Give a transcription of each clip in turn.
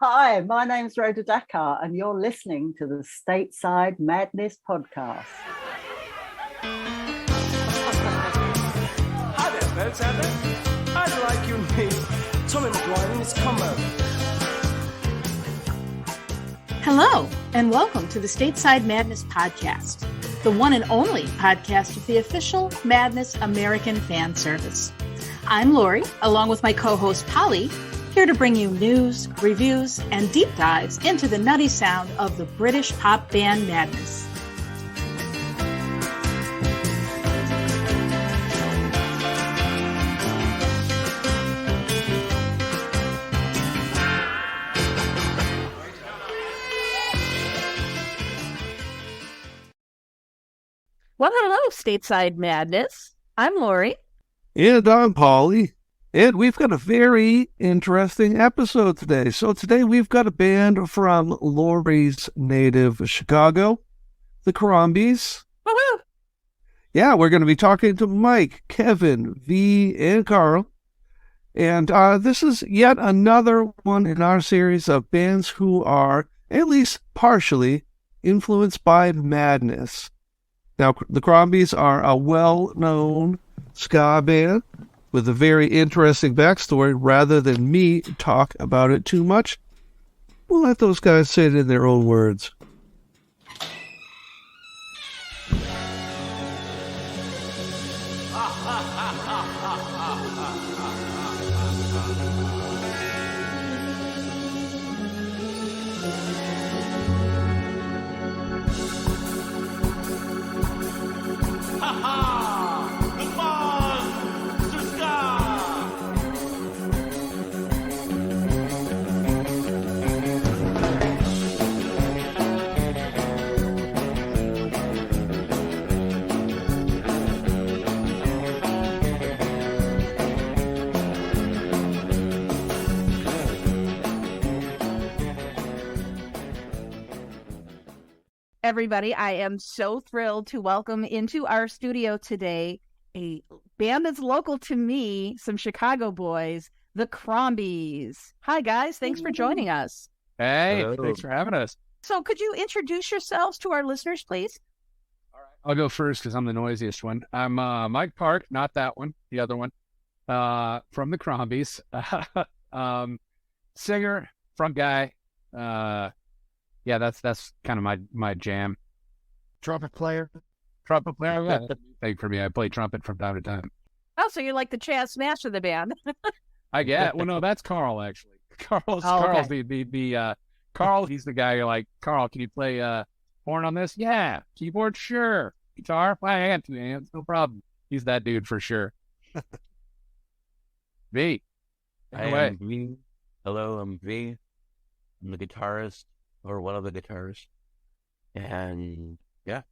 Hi, my name's Rhoda Dakar, and you're listening to the Stateside Madness podcast. Hi there, folks out there. I'd like you to meet Tommy McGuire and his combo. Hello, and welcome to the Stateside Madness podcast, the one and only podcast of the official Madness American fan service. I'm Lori, along with my co-host Polly, here to bring you news, reviews, and deep dives into the nutty sound of the British pop band Madness. Well, hello, Stateside Madness. I'm Lori. And I'm Polly. And we've got a very interesting episode today. So today we've got a band from Lori's native Chicago, the Crombies. Woohoo! Yeah, we're going to be talking to Mike, Kevin, V, and Carl. And this is yet another one in our series of bands who are, at least partially, influenced by Madness. Now, the Crombies are a well-known ska band with a very interesting backstory. Rather than me talk about it too much, we'll let those guys say it in their own words. Everybody, I am so thrilled to welcome into our studio today a band that's local to me, some Chicago boys, the Crombies. Hi, guys. Thanks for joining us. Hey, Hello. Thanks for having us. So could you introduce yourselves to our listeners, please? I'll go first because I'm the noisiest one. I'm Mike Park, not that one, the other one, from the Crombies. Singer, front guy. Yeah, that's kind of my jam. Trumpet player. Yeah. Thank for me. I play trumpet from time to time. Oh, so you're like the Chaz Smash of the band. I get. Well, no, that's Carl actually. Carl's okay. the Carl. He's the guy. You're like, Carl, can you play horn on this? Yeah. Keyboard, sure. Guitar, I had 2 hands, no problem. He's that dude for sure. V. I am V. Hello, I'm V. I'm the guitarist, or one of the guitarists. And yeah.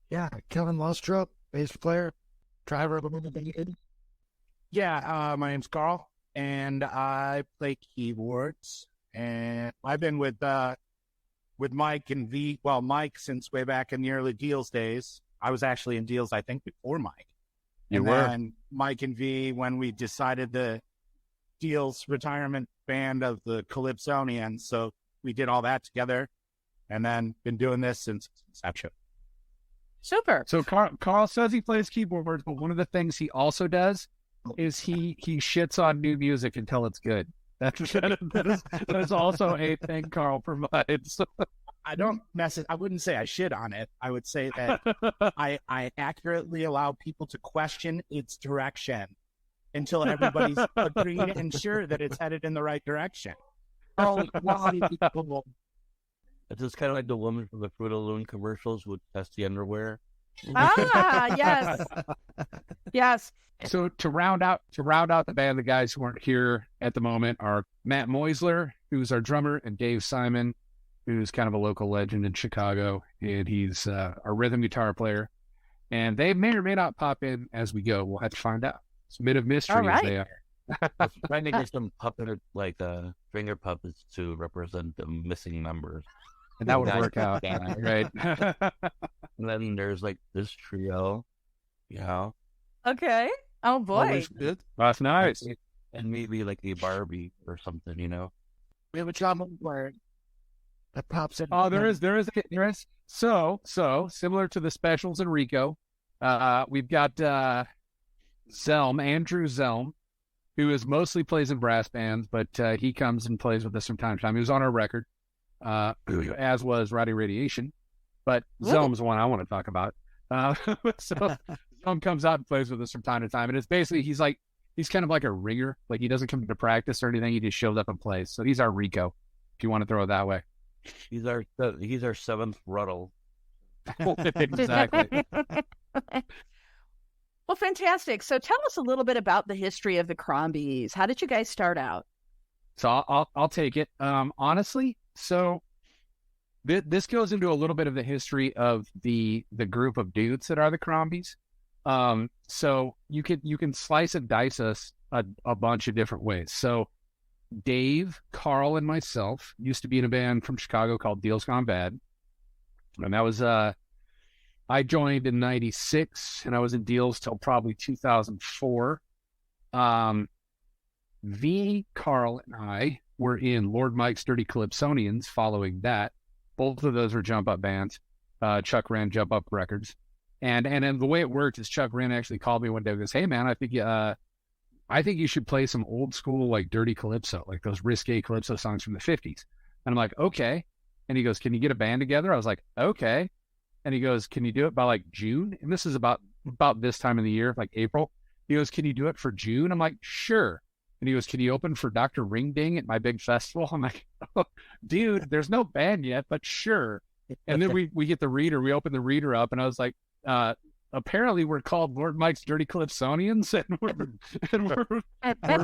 Yeah, Kevin Lostrup, bass player, driver of a band. Yeah, my name's Carl, and I play keyboards. And I've been with Mike and V. Well, Mike since way back in the early Deals days. I was actually in Deals, I think, before Mike. You and were. then Mike and V, when we decided the Deals retirement band of the Calypsonians, so we did all that together, and then been doing this since inception. Super. So Carl says he plays keyboards, but one of the things he also does is he shits on new music until it's good. That is also a thing Carl provides. I wouldn't say I shit on it. I would say that I accurately allow people to question its direction until everybody's agreed and sure that it's headed in the right direction. It's just kind of like the woman from the Fruit of the Loom commercials with testy underwear. Ah, yes. Yes. So to round out the band, the guys who aren't here at the moment are Matt Moisler, who's our drummer, and Dave Simon, who's kind of a local legend in Chicago, and he's our rhythm guitar player. And they may or may not pop in as we go. We'll have to find out. It's a bit of mystery All right. as they are. I'm trying to get some puppet, like finger puppets to represent the missing members. And that would work out, right? And then there's like this trio, Okay. Oh, boy. Always good. That's nice. and maybe like a Barbie or something, We have a trombone player that pops in. Oh, there is. So similar to the Specials and Rico, we've got Andrew Zelm, who is mostly plays in brass bands, but he comes and plays with us from time to time. He was on our record, as was Rowdy Radiation, but Zelm's the one I want to talk about. So Zelm comes out and plays with us from time to time, and it's basically he's kind of like a ringer. Like, he doesn't come to practice or anything; he just shows up and plays. So he's our Rico, if you want to throw it that way. He's our seventh Ruddle. Exactly. Well, fantastic. So tell us a little bit about the history of the Crombies. How did you guys start out? So I'll take it. Honestly, so this goes into a little bit of the history of the group of dudes that are the Crombies. So you can slice and dice us a bunch of different ways. So Dave, Carl, and myself used to be in a band from Chicago called Deals Gone Bad. And that was, I joined in 96 and I was in Deals till probably 2004. Carl, and I were in Lord Mike's Dirty Calypsonians following that. Both of those were jump up bands. Chuck ran Jump Up Records. And the way it worked is Chuck Wren actually called me one day and goes, "Hey man, I think you should play some old school, like, dirty calypso, like those risque calypso songs from the 50s. And I'm like, okay. And he goes, "Can you get a band together?" I was like, okay. And he goes, "Can you do it by like June?" And this is about this time of the year, like April. He goes, "Can you do it for June?" I'm like, sure. And he goes, "Can you open for Dr. Ring Ding at my big festival?" I'm like, oh, dude, there's no band yet, but sure. And then we get the reader, we open the reader up, and I was like, apparently we're called Lord Mike's Dirty Calypsonians, and we're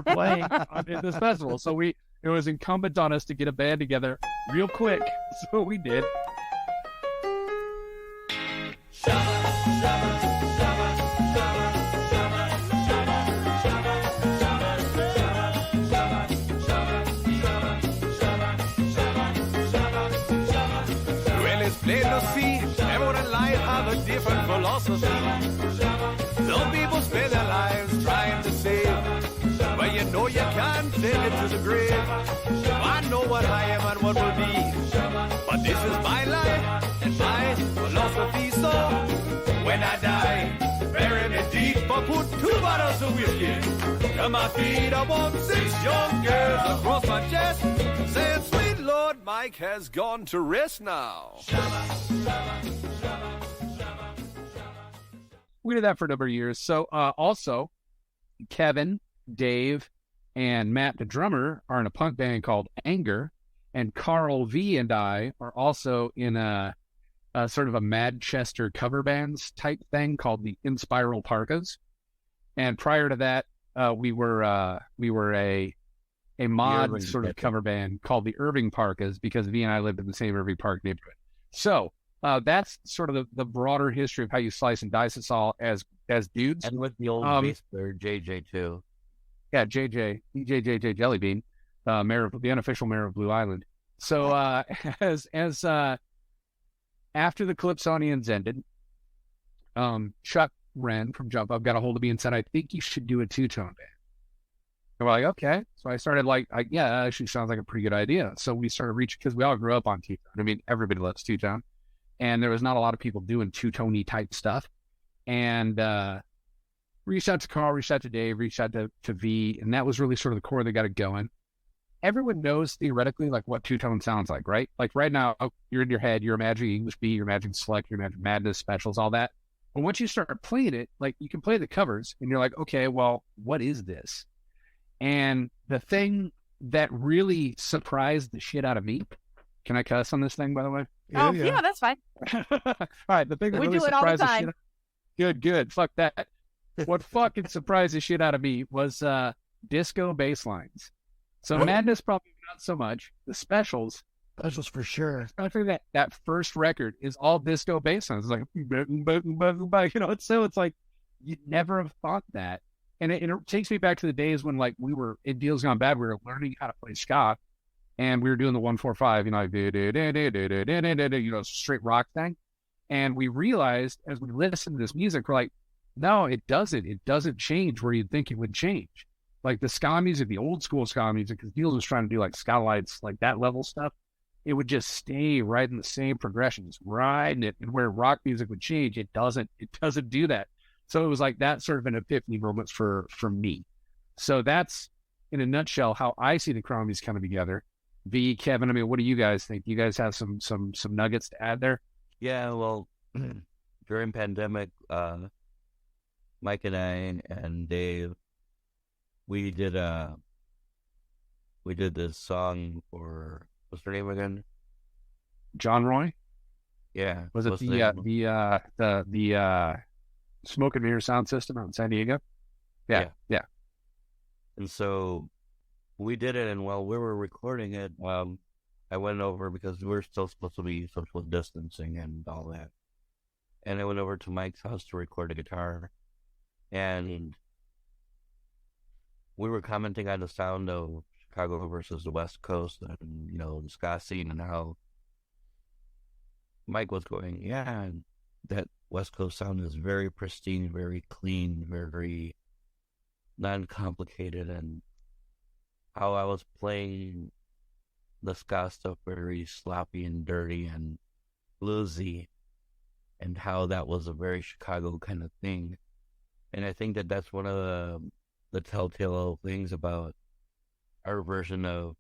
playing at this festival. So it was incumbent on us to get a band together real quick. So we did. Plain to see, everyone in life have a different philosophy. Some people spend their lives trying to save, but you know you can't take it to the grave. I know what I am and what will be, but this is my life and my philosophy. So when I die, bury me deep, but put 2 bottles of whiskey to my feet. I want 6 young girls across my chest, saying, "Sweet Lord Mike has gone to rest now." We did that for a number of years. So also, Kevin, Dave, and Matt, the drummer, are in a punk band called Anger. And Carl V and I are also in a sort of a Manchester cover bands type thing called the Inspiral Parkas. And prior to that, we were a mod sort of cover band called the Irving Parkas, because V and I lived in the same Irving Park neighborhood. So that's sort of the broader history of how you slice and dice us all as dudes. And with the old bass player JJ too. Yeah, DJ Jellybean, the unofficial mayor of Blue Island. So as after the Calypsonians ended, Chuck Wren from Jump Up got a hold of me and said, "I think you should do a 2-tone band." And we're like, okay. So I started yeah, that actually sounds like a pretty good idea. So we started reaching, because we all grew up on 2-tone. I mean, everybody loves 2-tone. And there was not a lot of people doing 2-tone-y type stuff. And reached out to Carl, reached out to Dave, reached out to V, and that was really sort of the core that got it going. Everyone knows theoretically like what 2-tone sounds like, right? Like right now, you're in your head, you're imagining English B, you're imagining Select, you're imagining Madness, Specials, all that. But once you start playing it, like you can play the covers and you're like, okay, well, what is this? And the thing that really surprised the shit out of me, can I cuss on this thing, by the way? Yeah, that's fine. All right, the thing that We really do it all the surprised the time. shit. Good. Fuck that. What fucking surprised the shit out of me was disco bass lines. So Madness probably not so much. The Specials for sure. Especially that first record is all disco bass lines. It's like, it's like you'd never have thought that. And it takes me back to the days when like we were in Deals Gone Bad, we were learning how to play ska, and we were doing the 1-4-5, like straight rock thing. And we realized as we listened to this music, we're like, no, it doesn't. It doesn't change where you'd think it would change. like the ska music, the old school ska music, because Deals was trying to do like ska lights, like that level stuff. It would just stay right in the same progressions, riding it. And where rock music would change, it doesn't do that. So it was like that sort of an epiphany moment for me. So that's, in a nutshell, how I see the Crombies coming together. V, Kevin, I mean, what do you guys think? You guys have some nuggets to add there? Yeah, well, during pandemic, Mike and I and Dave, we did this song for, what's their name again? John Roy? Yeah. Was it the Smoke and Mirror sound system out in San Diego? Yeah. And so we did it, and while we were recording it, I went over, because we were still supposed to be social distancing and all that. And I went over to Mike's house to record a guitar. And we were commenting on the sound of Chicago versus the West Coast and, the ska scene, and how Mike was going, yeah, that West Coast sound is very pristine, very clean, very non-complicated, and how I was playing the ska stuff very sloppy and dirty and bluesy, and how that was a very Chicago kind of thing. And I think that that's one of the telltale things about our version of,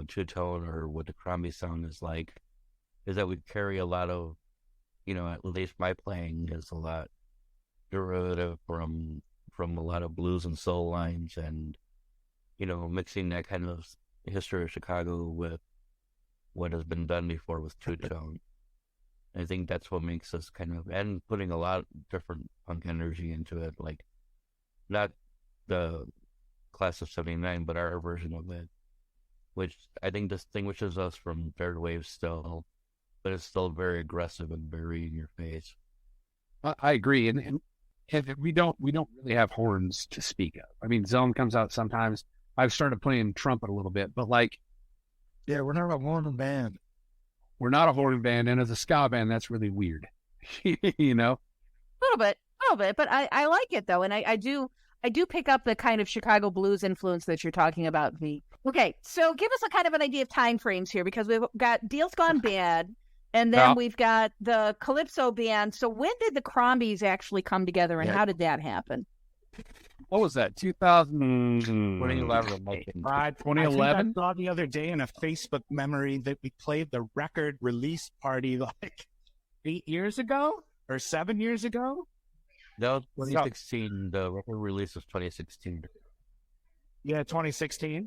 two-tone, or what the Crombie sound is like, is that we carry a lot of, at least my playing is a lot derivative from a lot of blues and soul lines, and, mixing that kind of history of Chicago with what has been done before with two-tone. I think that's what makes us and putting a lot of different punk energy into it, like not the class of 79, but our version of it, which I think distinguishes us from third wave still, but it's still very aggressive and very in your face. I agree, and we don't really have horns to speak of. I mean, Zone comes out sometimes. I've started playing trumpet a little bit, but yeah, we're not a horn band. We're not a horn band, and as a ska band, that's really weird. A little bit, but I like it though, and I do pick up the kind of Chicago blues influence that you're talking about, V. Okay, so give us a kind of an idea of time frames here, because we've got Deals Gone Bad, and then we've got the Calypso band. So when did the Crombies actually come together, and how did that happen? What was that? 2011. 2011. I saw the other day in a Facebook memory that we played the record release party like 8 years ago or 7 years ago. No, 2016. The record release was 2016. Yeah, 2016.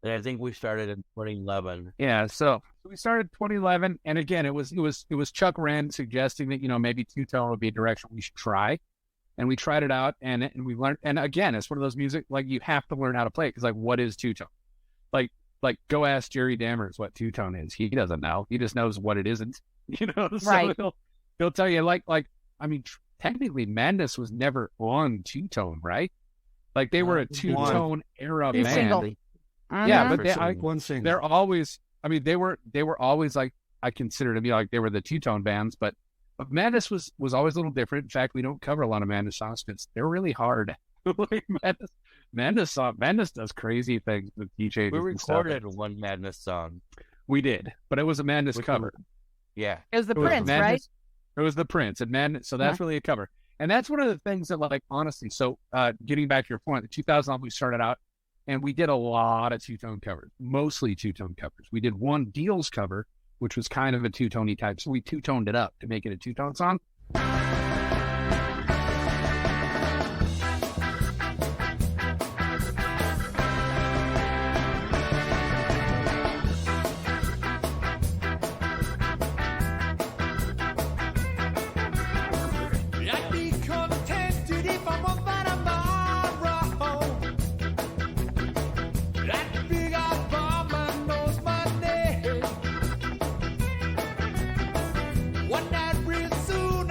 And I think we started in 2011. Yeah, so we started 2011, and again, it was Chuck Wren suggesting that maybe two-tone would be a direction we should try. And we tried it out, and we learned. And again, it's one of those music, like, you have to learn how to play it, because, like, what is two-tone? Like go ask Jerry Dammers what two-tone is. He doesn't know. He just knows what it isn't. So right. He'll tell you, I mean, technically, Madness was never on two-tone, right? Like, they were a two-tone era band. Single. Yeah, but one single. they're always. I mean, they were always, like, I consider to be like they were the two-tone bands, but Madness was always a little different. In fact, we don't cover a lot of Madness songs because they're really hard. Madness does crazy things with DJs. We recorded one Madness song. We did, but it was a Madness cover. Yeah. It was the Prince, right? It was the Prince and Madness. So that's really a cover. And that's one of the things that, like, honestly, so getting back to your point, the 2000 we started out and we did a lot of two-tone covers, mostly two-tone covers. We did one Deals cover, which was kind of a two-tone-y type. So we two-toned it up to make it a two-tone song. I'd be content to live on one by tomorrow. That big old bomber knows my name. One night real soon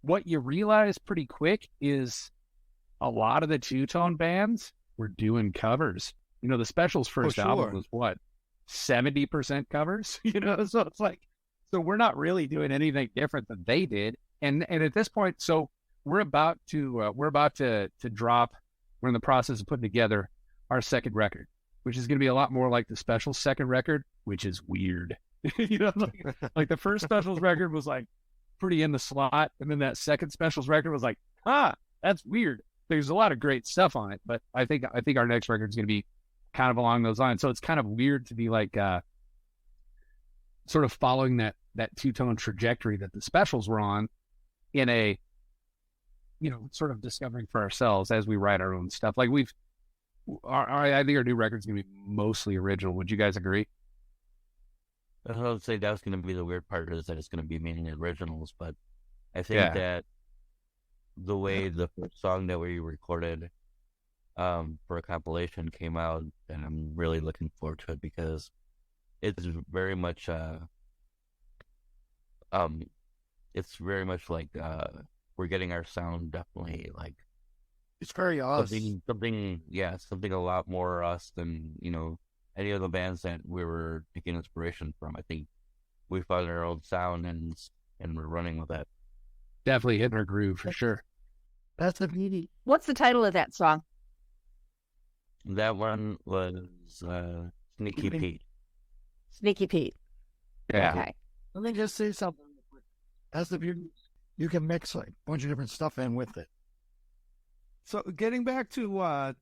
what you realize pretty quick is a lot of the two-tone bands were doing covers. You know, the Specials' first album was what, 70% covers? You know, so it's like, so we're not really doing anything different than they did. And at this point, so we're about to drop. We're in the process of putting together our second record, which is going to be a lot more like the Specials' second record, which is weird. You know, like the first Specials record was like pretty in the slot, and then that second Specials record was like, that's weird. There's a lot of great stuff on it, but I think our next record is going to be kind of along those lines. So it's kind of weird to be like sort of following that two-tone trajectory that the Specials were on in a, you know, sort of discovering for ourselves as we write our own stuff. Like I think our new record's going to be mostly original. Would you guys agree? I would say that's going to be the weird part, is that it's going to be mainly originals, but I think that the way the first song that we recorded for a compilation came out, and I'm really looking forward to it because it's very much like we're getting our sound definitely like It's very us. something a lot more us than, you know, any of the bands that we were taking inspiration from. I think we found our own sound and we're running with that. Definitely hitting our groove for sure. That's the beauty. What's the title of that song? That one was Sneaky Pete. Sneaky Pete. Yeah. Okay. Let me just say something. That's the beauty. You can mix like a bunch of different stuff in with it. So getting back to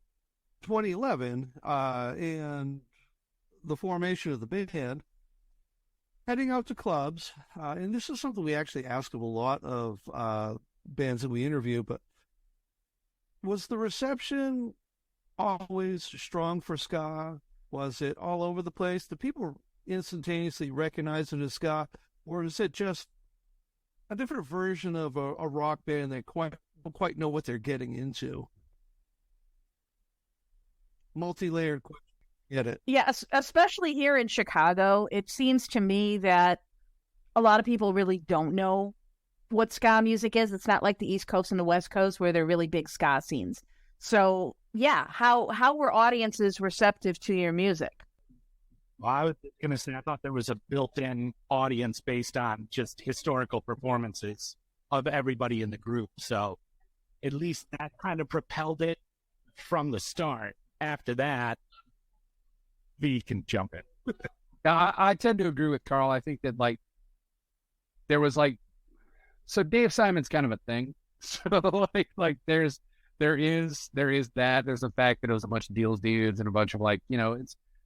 2011 and the formation of the band, heading out to clubs, and this is something we actually ask of a lot of bands that we interview, but was the reception always strong for ska? Was it all over the place? Did people instantaneously recognize it as ska? Or is it just a different version of a rock band that don't quite know what they're getting into? Multi-layered question. Get it? Yeah, especially here in Chicago, it seems to me that a lot of people really don't know what ska music is. It's not like the East Coast and the West Coast where they're really big ska scenes. So, yeah, how were audiences receptive to your music? Well, I was going to say, I thought there was a built-in audience based on just historical performances of everybody in the group. So at least that kind of propelled it from the start. After that, V can jump in. I tend to agree with Carl. I think that like there was like, so Dave Simon's kind of a thing. So like there is that. There's the fact that it was a bunch of deals dudes and a bunch of like, you know,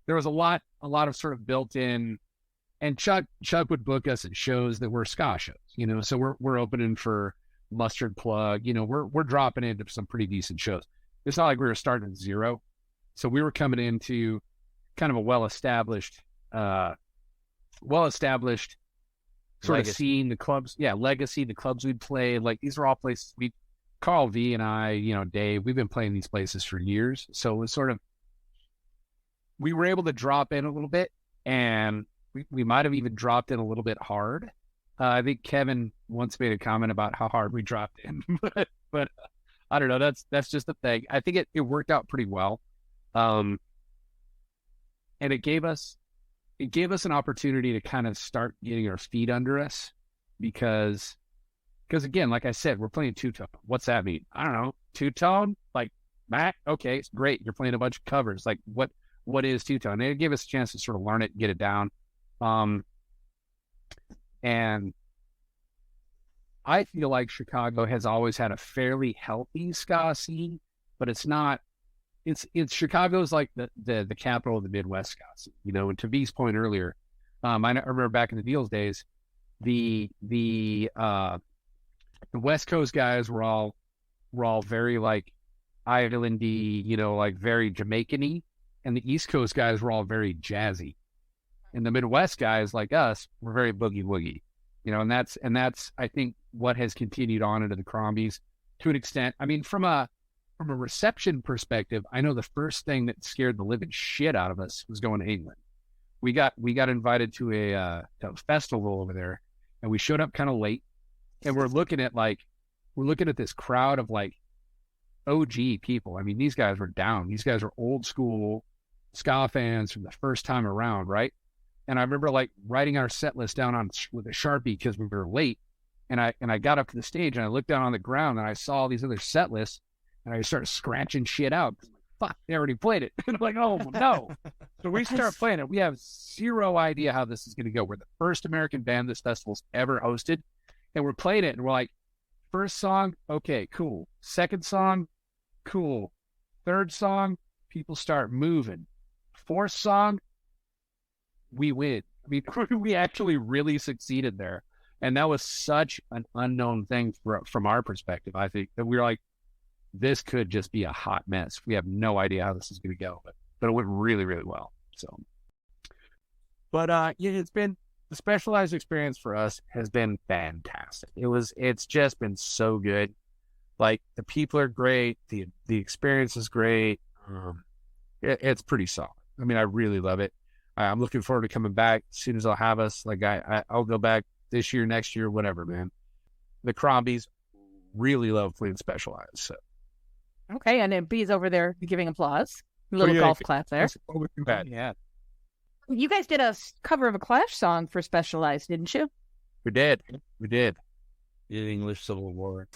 there was a lot of sort of built in, and Chuck would book us at shows that were ska shows, you know, so we're opening for Mustard Plug, you know, we're dropping into some pretty decent shows. It's not like we were starting at zero. So we were coming into kind of a well-established sort legacy. Of scene, the clubs, legacy, the clubs we'd play, like these are all places Carl, V, and I, you know, Dave, we've been playing these places for years. So it was sort of, we were able to drop in a little bit, and we might have even dropped in a little bit hard. I think Kevin once made a comment about how hard we dropped in, but I don't know. That's just the thing. I think it worked out pretty well, and it gave us an opportunity to kind of start getting our feet under us, because again, like I said, we're playing two-tone. What's that mean? I don't know. Two-tone, like Matt. Okay, it's great. You're playing a bunch of covers. Like what is two-tone? And it gave us a chance to sort of learn it, get it down. And I feel like Chicago has always had a fairly healthy ska scene, but it's not. It's Chicago's like the capital of the Midwest ska scene, you know. And to V's point earlier, I remember back in the Deals days, the West Coast guys were all very like islandy, you know, like very Jamaican-y, and the East Coast guys were all very jazzy, and the Midwest guys like us were very boogie woogie, you know, and that's I think what has continued on into the Crombies to an extent. I mean, from a reception perspective, I know the first thing that scared the living shit out of us was going to England. We got invited to a festival over there, and we showed up kind of late, and we're looking at like we're looking at this crowd of like OG people. I mean, these guys were down. These guys are old school ska fans from the first time around, right? And I remember like writing our set list down on with a Sharpie because we were late. And I got up to the stage and I looked down on the ground and I saw all these other set lists and I started scratching shit out. Fuck, they already played it. And I'm like, oh no. So we start playing it. We have zero idea how this is going to go. We're the first American band this festival's ever hosted. And we're playing it and we're like, first song, okay, cool. Second song, cool. Third song, people start moving. Fourth song, we win. I mean, we actually really succeeded there. And that was such an unknown thing from our perspective, I think, that we were like, this could just be a hot mess. We have no idea how this is going to go, but it went really, really well. So, but yeah, it's been, the Specialized experience for us has been fantastic. It's just been so good. Like, the people are great. The experience is great. It's pretty solid. I mean, I really love it. I'm looking forward to coming back as soon as I'll have us. Like, I'll go back this year, next year, whatever, man. The Crombies really love playing Specialized. So. Okay, and then B's over there giving applause. A little golf clap there. Yeah. You guys did a cover of a Clash song for Specialized, didn't you? We did. The English Civil War.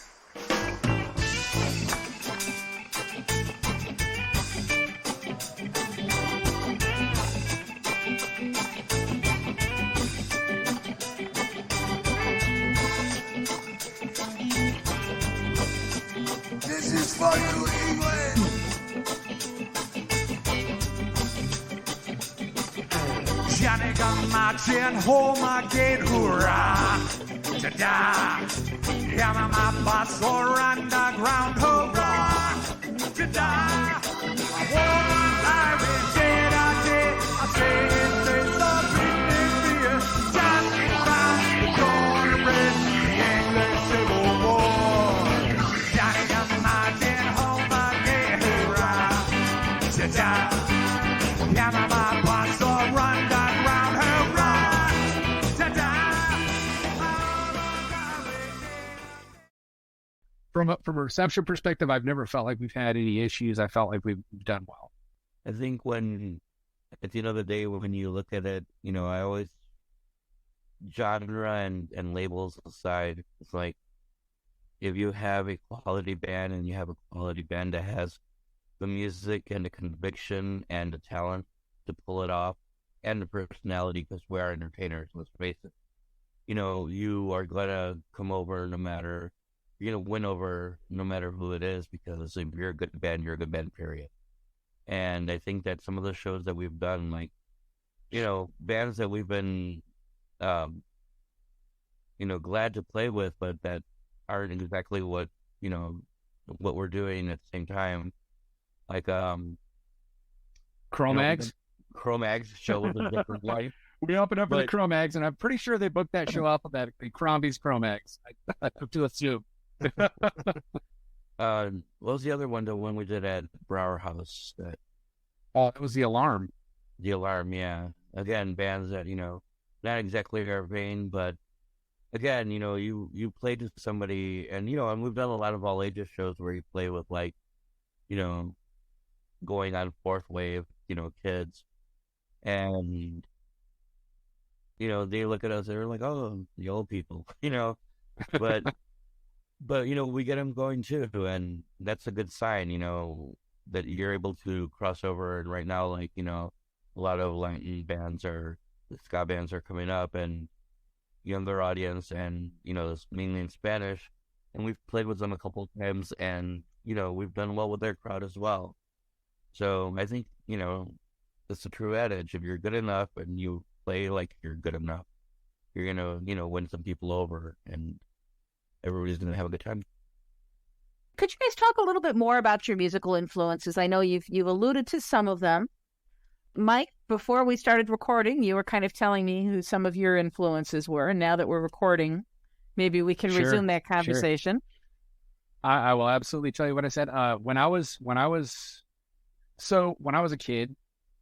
This is for you, England. Johnny come marching home again, hurrah! Ta-da! Yeah, my boss or underground, hurrah! Ta-da! Oh, Irish, I say it, there's something in here. Johnny Brown, the cornbread, the English Civil War. Johnny come marching home again, hurrah! Ta-da! Yeah, my boss or underground, hurrah! Ta-da! From a reception perspective, I've never felt like we've had any issues. I felt like we've done well. I think when, at the end of the day, when you look at it, I always, genre and labels aside, it's like, if you have a quality band and you have a quality band that has the music and the conviction and the talent to pull it off and the personality, because we are entertainers, let's face it, you are going to come over no matter, you're going to win over no matter who it is, because if you're a good band, you're a good band, period. And I think that some of the shows that we've done, like, bands that we've been, glad to play with, but that aren't exactly what we're doing at the same time. Like, Cro-Mags? Cro-Mags show was a different life. We opened up for the Cro-Mags, and I'm pretty sure they booked that show alphabetically. Crombies, Cro-Mags. I have to assume. What was the other one, the one we did at Brower House? It was The Alarm. The Alarm, yeah. Again, bands that, not exactly our vein, but again, you play to somebody, and, and we've done a lot of all ages shows where you play with, like, going on fourth wave, kids. And, they look at us, they're like, oh, the old people, but, we get them going too. And that's a good sign, that you're able to cross over. And right now, like, a lot of Latin bands the ska bands are coming up, and younger audience, and, it's mainly in Spanish. And we've played with them a couple of times, and, we've done well with their crowd as well. So I think, it's a true adage. If you're good enough and you play like you're good enough, you're going to, win some people over, and everybody's going to have a good time. Could you guys talk a little bit more about your musical influences? I know you've alluded to some of them. Mike, before we started recording, you were kind of telling me who some of your influences were. And now that we're recording, maybe we can resume that conversation. Sure. I will absolutely tell you what I said. When I was a kid,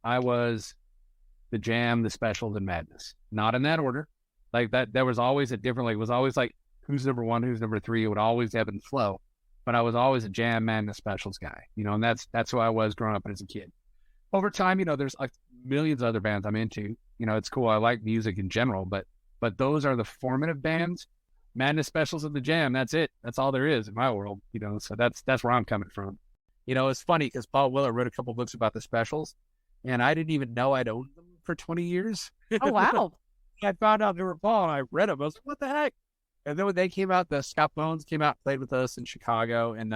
I was the Jam, the Special, the Madness. Not in that order. Like that, there was always a different, like, it was always like who's number one, who's number three. It would always ebb and flow. But I was always a Jam Madness Specials guy, and that's who I was growing up as a kid. Over time, there's like millions of other bands I'm into. It's cool. I like music in general, but those are the formative bands. Madness Specials of the Jam. That's it. That's all there is in my world. So that's where I'm coming from. It's funny because Paul Weller wrote a couple books about the Specials, and I didn't even know I'd owned them for 20 years. Oh wow! I found out they were Paul, and I read them. I was like, what the heck? And then when they came out, the Capone came out, played with us in Chicago, and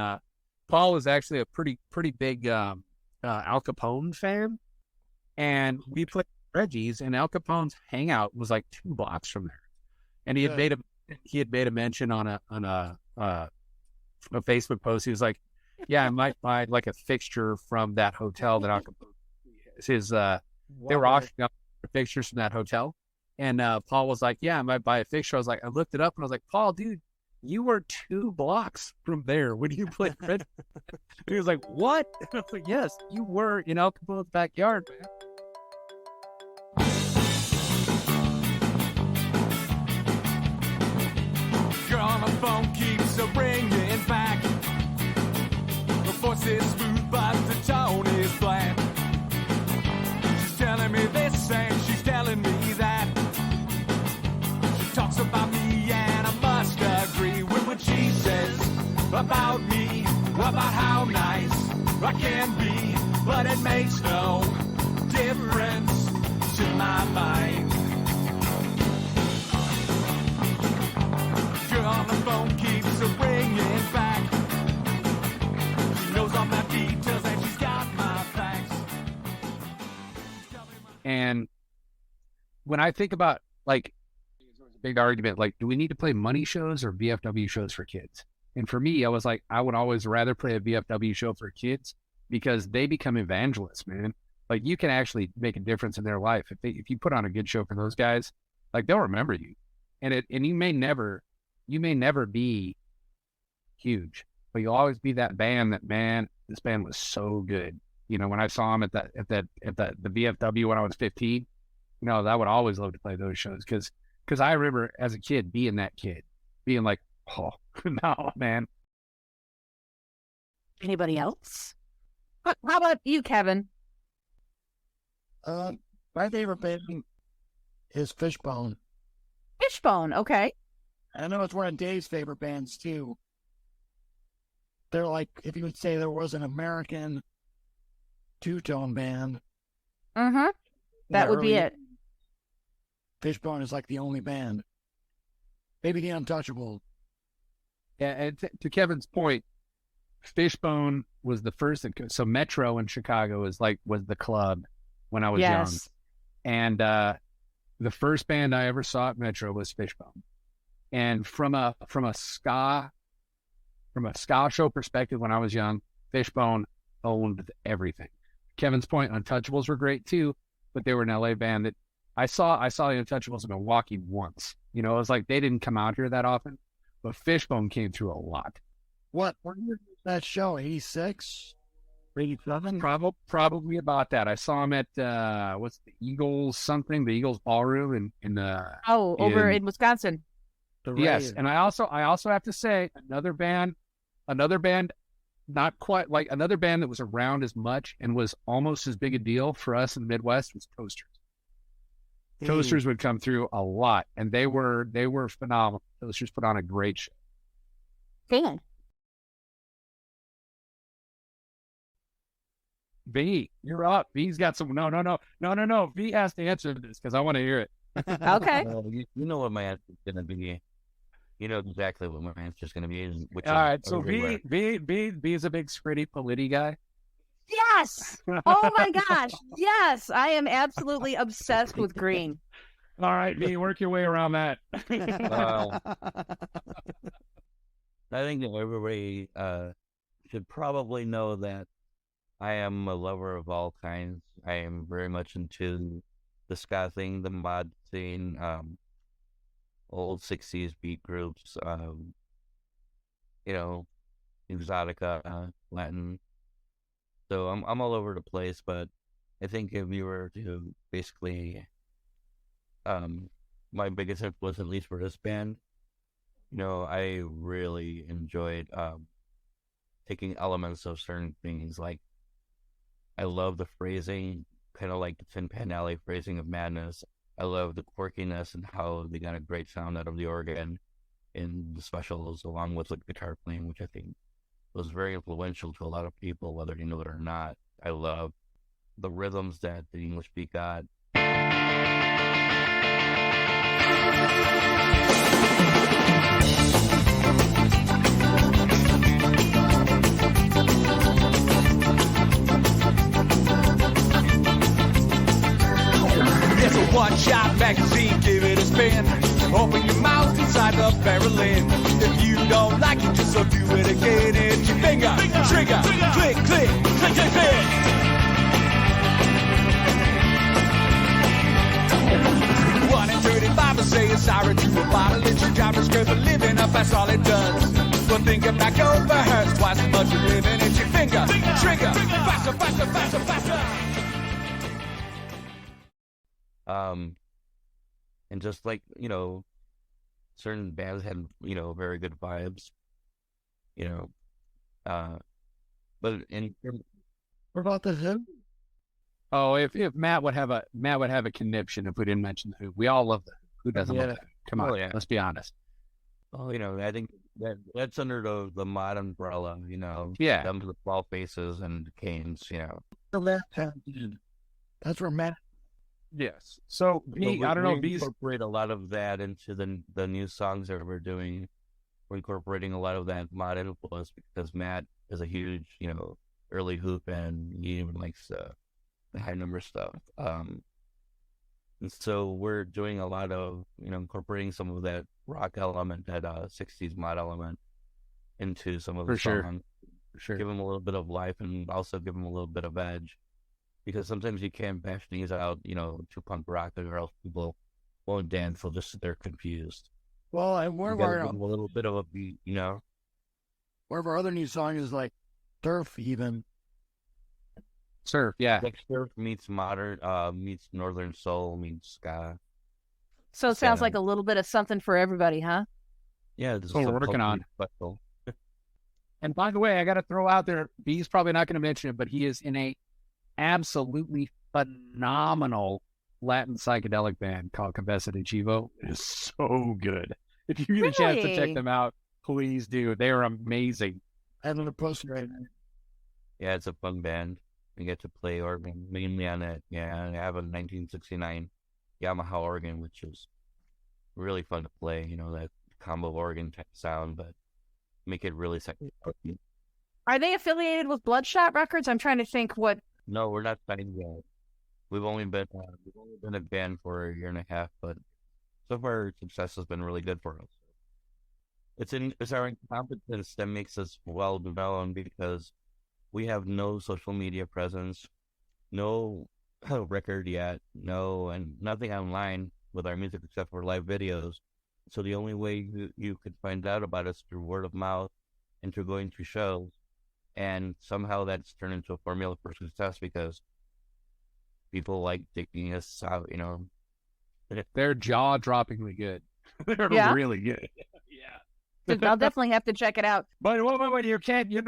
Paul was actually a pretty big Al Capone fan, and we played Reggie's, and Al Capone's hangout was like 2 blocks from there, and he had made a mention on a Facebook post. He was like, "Yeah, I might buy like a fixture from that hotel that Al Capone they were auctioning up fixtures from that hotel." And Paul was like, "Yeah, I might buy a fixture." I was like, I looked it up and I was like, "Paul, dude, you were 2 blocks from there when you played Red." He was like, "What?" And I was like, "Yes, you were in Al Capone's backyard, man." Girl on the phone keeps ringing back. The voice is smooth, but the tone is bland. She's telling me this and she's telling me that. Talks about me and I must agree with what she says about me, about how nice I can be, but it makes no difference to my mind. Girl on the phone keeps ringing back. She knows all my details and she's got my facts. And when I think about like big argument, like, do we need to play money shows or VFW shows for kids? And for me, I was like, I would always rather play a VFW show for kids because they become evangelists, man. Like, you can actually make a difference in their life if you put on a good show for those guys. Like, they'll remember you, and you may never be huge, but you'll always be that band that, man, this band was so good. When I saw them at the VFW when I was 15, I would always love to play those shows because I remember as a kid being that kid, being like, oh, no, man. Anybody else? How about you, Kevin? My favorite band is Fishbone. Fishbone, okay. I know it's one of Dave's favorite bands, too. They're like, if you would say there was an American two-tone band. Mm-hmm. That would be it. Fishbone is like the only band. Maybe the Untouchables. Yeah, and to Kevin's point, Fishbone was the first. So Metro in Chicago was the club when I was young, and the first band I ever saw at Metro was Fishbone. And from a ska show perspective, when I was young, Fishbone owned everything. Kevin's point, Untouchables were great too, but they were an LA band that I saw the Untouchables in Milwaukee once. It was like they didn't come out here that often, but Fishbone came through a lot. What year was that show? 86? 87? Probably about that. I saw him at what's the Eagles the Eagles ballroom in over in Wisconsin. Yes, and I also have to say another band, not quite like another band that was around as much and was almost as big a deal for us in the Midwest was Toasters. Toasters would come through a lot, and they were phenomenal. Toasters put on a great show. Good. V, you're up. V's got some. No. V has to answer this because I want to hear it. Okay. You know what my answer is going to be. You know exactly what my answer is going to be. All right. So V is a big Scritti Politti guy. Yes. Oh my gosh. Yes. I am absolutely obsessed with Green. All right, V, work your way around that. I think that everybody should probably know that I am a lover of all kinds. I am very much into the ska thing, the mod scene, old 60s beat groups, Exotica, Latin. So I'm all over the place, but I think if you were to basically, my biggest influence, at least for this band, I really enjoyed taking elements of certain things. Like, I love the phrasing, kind of like the Tin Pan Alley phrasing of Madness. I love the quirkiness and how they got a great sound out of the organ in the specials, along with the guitar playing, which I think was very influential to a lot of people, whether you know it or not. I love the rhythms that the English beat got. It's a one-shot magazine, give it a spin. Open your mouth inside the barrel in. If you don't like it, just so do it again. It's your finger, trigger, click, click, click, click, click. 1 in 35 are saying sorry to a bottle. It's your JavaScript for living up, that's all it does. But thinking back over hurts twice as much as living. It's your finger, trigger, faster, faster, faster, faster. And just like, certain bands had, very good vibes, but What about the Who? Oh, if Matt would have a conniption if we didn't mention the Who. We all love the Who. Who doesn't love the Who? Come on, let's be honest. Oh, I think that's under the mod umbrella, Yeah. Them to the Small Faces and Canes, The left hand. That's where Matt. Yes. So We I don't know. incorporate a lot of that into the new songs that we're doing. We're incorporating a lot of that mod influence because Matt is a huge, early hoop, and he even likes the high number stuff. And so we're doing a lot of, incorporating some of that rock element, that 60s mod element into some of the songs. For sure. Give them a little bit of life and also give them a little bit of edge. Because sometimes you can't bash these out, to punk rock, or else people won't dance. They're confused. Well, and one of You gotta our give them a little bit of a beat, one of our other new songs is like Surf, even. Surf, yeah. Like surf meets modern, meets northern soul, meets ska. So it sounds like a little bit of something for everybody, huh? Yeah, this That's what we're working on. Special. And by the way, I got to throw out there, B's probably not going to mention it, but he is in a absolutely phenomenal Latin psychedelic band called Cabeza de Chivo. It is so good. If you get a chance to check them out, please do. They are amazing. I have a poster right now. Yeah, it's a fun band. We get to play organ mainly on it. Yeah, I have a 1969 Yamaha organ, which is really fun to play. That combo organ type sound, but make it really sexy. Are they affiliated with Bloodshot Records? I'm trying to think what. No, we're not signed yet. We've only been a band for a year and a half, but so far our success has been really good for us. It's our incompetence that makes us well known, because we have no social media presence, no record yet, and nothing online with our music except for live videos. So the only way you could find out about us through word of mouth and through going to shows. And somehow that's turned into a formula for success because people like digging us out, They're jaw-droppingly good. They're really good. Yeah. I'll definitely have to check it out. But wait, you can't. You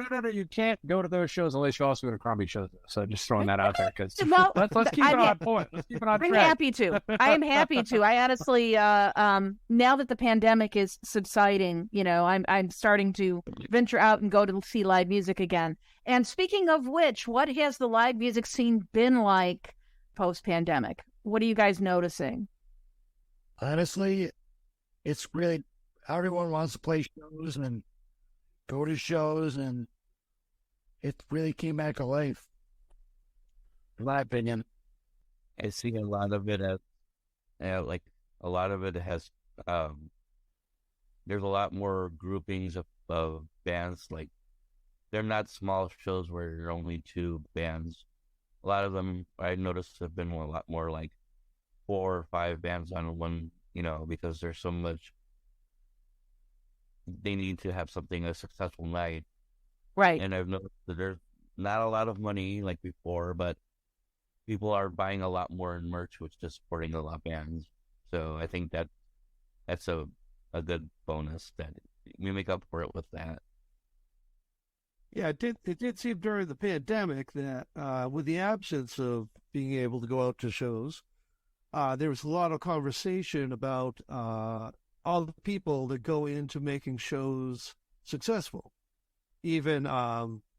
can't go to those shows unless you also go to Crombies shows. So just throwing that out there, because Well, let's keep it on point. Let's keep it on I'm track. happy to. I am happy to. I honestly, now that the pandemic is subsiding, I'm starting to venture out and go to see live music again. And speaking of which, what has the live music scene been like post-pandemic? What are you guys noticing? Honestly, it's really, everyone wants to play shows and go to shows, and it really came back alive, in my opinion. I see a lot of it as, a lot of it has, there's a lot more groupings of bands. Like, they're not small shows where you're only two bands. A lot of them, I noticed, have been a lot more like 4 or 5 bands on one, because there's so much, they need to have a successful night. Right. And I've noticed that there's not a lot of money like before, but people are buying a lot more in merch, which is supporting a lot of bands. So I think that's a a good bonus that we make up for it with that. Yeah, it did seem during the pandemic that with the absence of being able to go out to shows, there was a lot of conversation about all the people that go into making shows successful. Even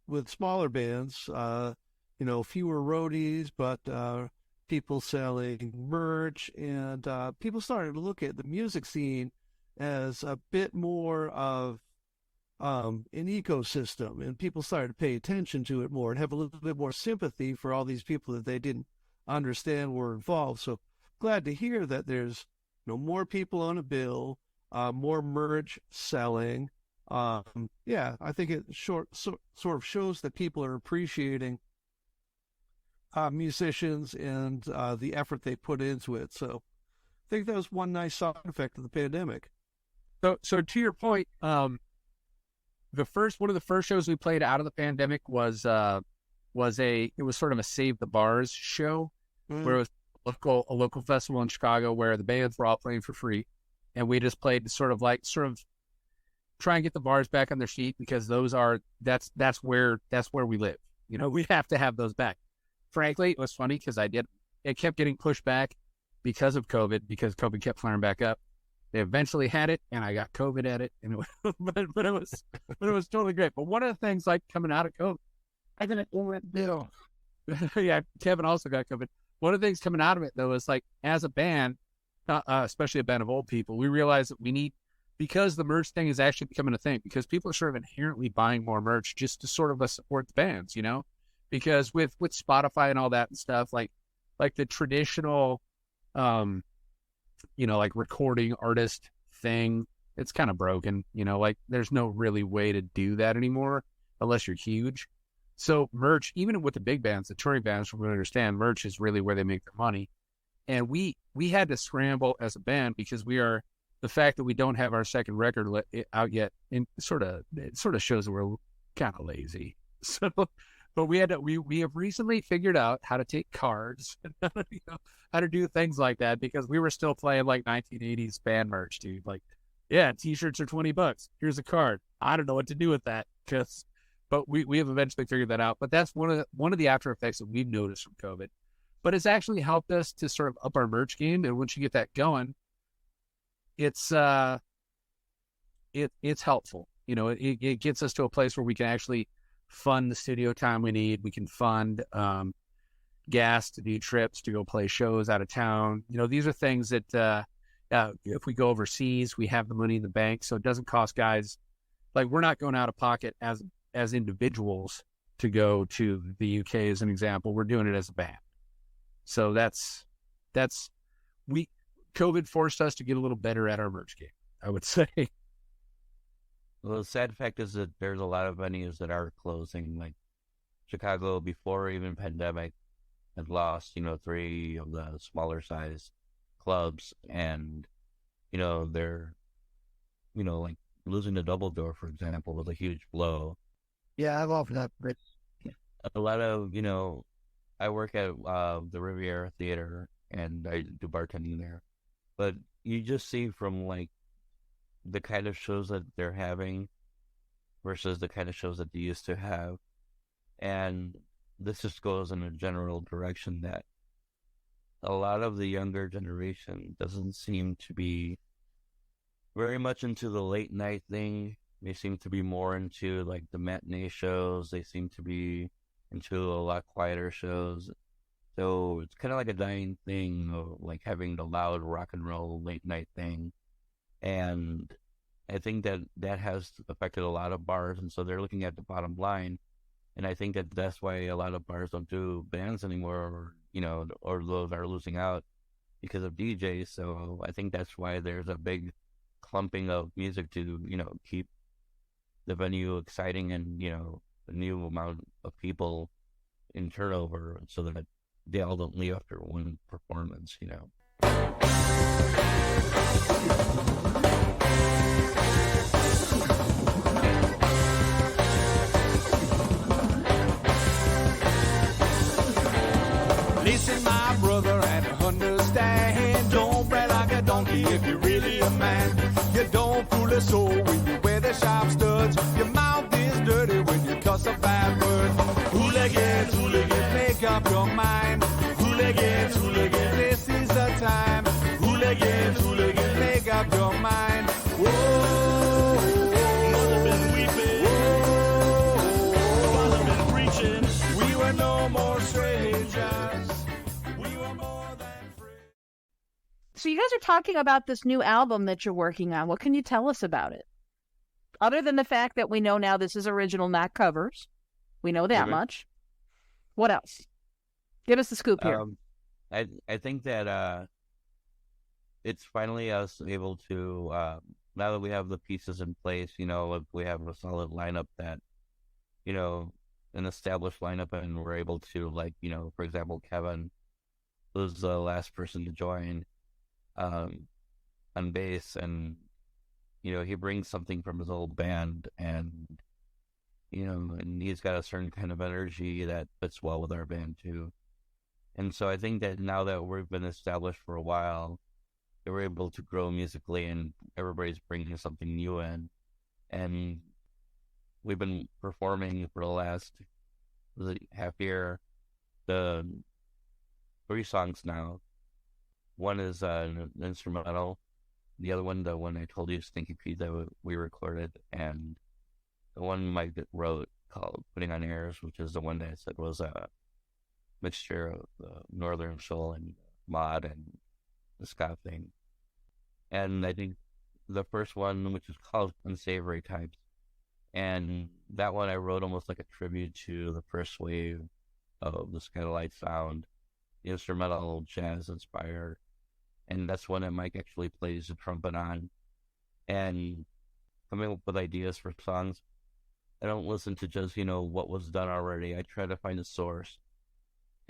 with smaller bands, fewer roadies, but people selling merch, and people started to look at the music scene as a bit more of an ecosystem, and people started to pay attention to it more and have a little bit more sympathy for all these people that they didn't understand were involved. So glad to hear that there's more people on a bill, more merch selling. I think it sort of shows that people are appreciating musicians and the effort they put into it. So I think that was one nice side effect of the pandemic. So to your point, one of the first shows we played out of the pandemic was sort of a Save the Bars show, where it was a local festival in Chicago where the bands were all playing for free, and we just played to sort of try and get the bars back on their feet, because that's where we live. We have to have those back. Frankly, it was funny because it kept getting pushed back because of COVID, because COVID kept flaring back up. They eventually had it, and I got COVID at it, and but it was totally great. But one of the things coming out of COVID, I didn't do. Yeah, Kevin also got COVID. One of the things coming out of it though is as a band, especially a band of old people, we realized that we need, because the merch thing is actually becoming a thing, because people are sort of inherently buying more merch just to sort of support the bands, because with Spotify and all that and stuff, like the traditional, recording artist thing, it's kind of broken, there's no really way to do that anymore unless you're huge. So merch, even with the big bands, the touring bands, from what I understand, merch is really where they make their money. And we had to scramble as a band, because the fact that we don't have our second record out yet, it sort of shows that we're kind of lazy. So, but we have recently figured out how to take cards, and how to do things like that, because we were still playing 1980s band merch, dude. T-shirts are $20. Here's a card. I don't know what to do with that, but we have eventually figured that out. But that's one of the after effects that we've noticed from COVID. But it's actually helped us to sort of up our merch game, and once you get that going, it's helpful. It gets us to a place where we can actually fund the studio time we need. We can fund gas to do trips, to go play shows out of town. These are things that if we go overseas, we have the money in the bank, so it doesn't cost guys. We're not going out of pocket as individuals to go to the UK, as an example. We're doing it as a band. So COVID forced us to get a little better at our merch game, I would say. Well, the sad fact is that there's a lot of venues that are closing. Like Chicago, before even pandemic, had lost, 3 of the smaller size clubs, and they're, losing the Double Door, for example, was a huge blow. Yeah, I love that. A lot of, I work at the Riviera Theater, and I do bartending there. But you just see from the kind of shows that they're having versus the kind of shows that they used to have. And this just goes in a general direction that a lot of the younger generation doesn't seem to be very much into the late night thing. They seem to be more into the matinee shows. They seem to be into a lot quieter shows. So it's kind of like a dying thing of having the loud rock and roll late night thing. And I think that has affected a lot of bars, and so they're looking at the bottom line. And I think that's why a lot of bars don't do bands anymore, or those are losing out because of DJs. So I think that's why there's a big clumping of music to, keep the venue exciting and, a new amount of people in turnover, so that they all don't leave after one performance, Listen, my brother, and understand. Don't brag like a donkey if you're really a man. You don't your soul when you wear the sharp studs. Your mouth is dirty when you cuss a bad word. Hooligans, hooligans, make up your mind. Hooligans, hooligans, this is the time. Hooligans, hooligans, make up your mind. Whoa, mother been weeping. Whoa, father been preaching. We were no more strangers. We were more than friends. So you guys are talking about this new album that you're working on. What can you tell us about it? Other than the fact that we know now this is original, not covers. We know that much. What else? Give us the scoop here. I think that it's finally us able to, now that we have the pieces in place, you know, if we have a solid lineup that, you know, an established lineup, and we're able to, like, you know, for example, Kevin was the last person to join on bass, and, you know, he brings something from his old band, and, you know, and he's got a certain kind of energy that fits well with our band too. And so I think that now that we've been established for a while, we're able to grow musically, and everybody's bringing something new in. And we've been performing for the last half year, the 3 songs now. One is an instrumental. The other one, the one I told you, Stinky Pete, that we recorded, and the one Mike wrote called Putting on Airs, which is the one that I said was a mixture of Northern Soul and mod and the ska thing. And I think the first one, which is called Unsavory Types, and that one I wrote almost like a tribute to the first wave of the Skylight sound, the instrumental jazz inspired. And that's one that Mike actually plays the trumpet on. And coming up with ideas for songs, I don't listen to just, you know, what was done already. I try to find a source.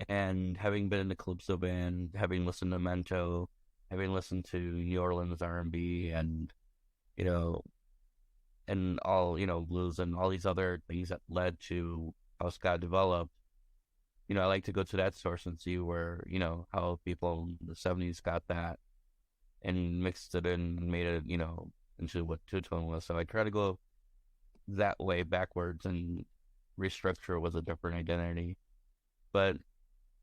And having been in the Calypso band, having listened to Mento, having listened to New Orleans R&B, and, you know, and all, you know, blues and all these other things that led to how ska developed, you know, I like to go to that source and see where, you know, how people in the 70s got that and mixed it in and made it, you know, into what two-tone was. So I try to go that way backwards and restructure with a different identity. But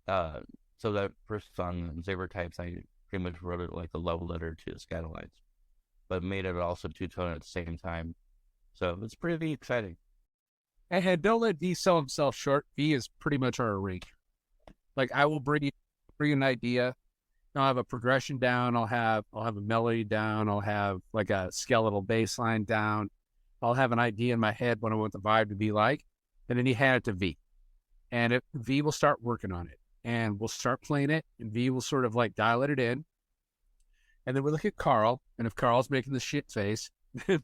so that first song, Saber Types, I pretty much wrote it like a love letter to the Scatolites, but made it also two-tone at the same time. So it's pretty exciting. And don't let V sell himself short. V is pretty much our arranger. Like, I will bring an idea. I'll have a progression down. I'll have a melody down. I'll have like a skeletal bass line down. I'll have an idea in my head what I want the vibe to be like, and then you hand it to V, and V will start working on it, and we'll start playing it, and V will sort of like dial it in, and then we look at Carl, and if Carl's making the shit face, then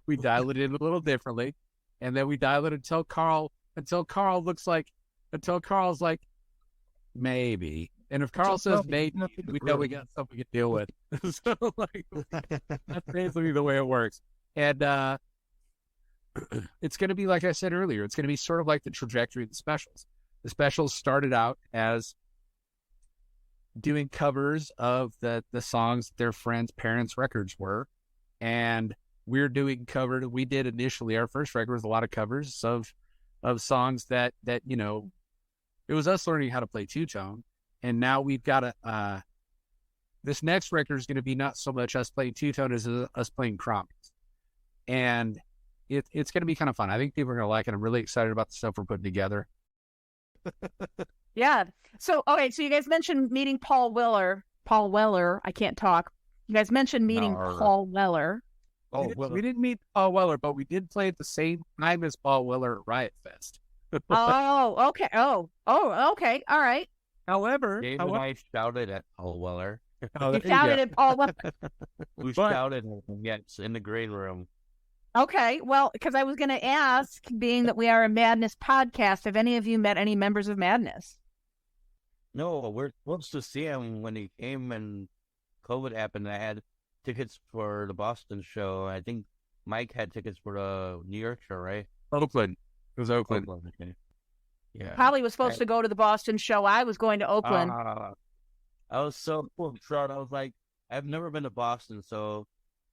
we dial it in a little differently. And then we dial it until Carl's like, maybe. And if Carl says maybe, we know we got something to deal with. So, like, that's basically the way it works. And it's going to be, like I said earlier, it's going to be sort of like the trajectory of the specials. The specials started out as doing covers of the songs that their friends' parents' records were. And we're doing we did initially, our first record was a lot of covers of songs that, you know, it was us learning how to play two-tone. And now we've got this next record is going to be not so much us playing two-tone as us playing Crombies. And it's going to be kind of fun. I think people are going to like it. I'm really excited about the stuff we're putting together. Yeah. So, okay. So you guys mentioned meeting Paul Weller. I can't talk. You guys mentioned meeting Paul Weller. We didn't meet Paul Weller, but we did play at the same time as Paul Weller at Riot Fest. Oh, okay. Oh, okay. All right. However, Dave and I shouted at Paul Weller. You shouted at Paul Weller. We shouted at him, yes, in the green room. Okay. Well, because I was going to ask, being that we are a Madness podcast, have any of you met any members of Madness? No, we're supposed to see him when he came and COVID happened. I had tickets for the Boston show. I think Mike had tickets for the New York show, right? Oakland. It was Oakland. Okay. Yeah. Probably was supposed to go to the Boston show. I was going to Oakland. I was so proud. I was like, I've never been to Boston, so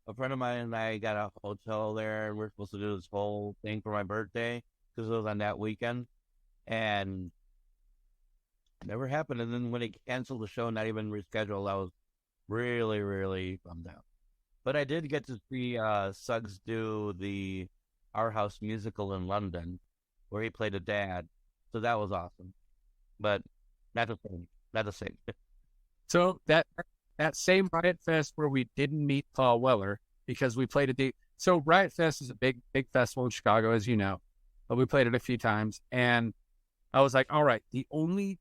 a friend of mine and I got a hotel there, and we're supposed to do this whole thing for my birthday because it was on that weekend, and it never happened. And then when they canceled the show, not even rescheduled, I was really, really bummed out. But I did get to see Suggs do the Our House musical in London, where he played a dad. So that was awesome. But not the same. Not the same. So that same Riot Fest where we didn't meet Paul Weller because we played so Riot Fest is a big festival in Chicago, as you know, but we played it a few times, and I was like, all right, the only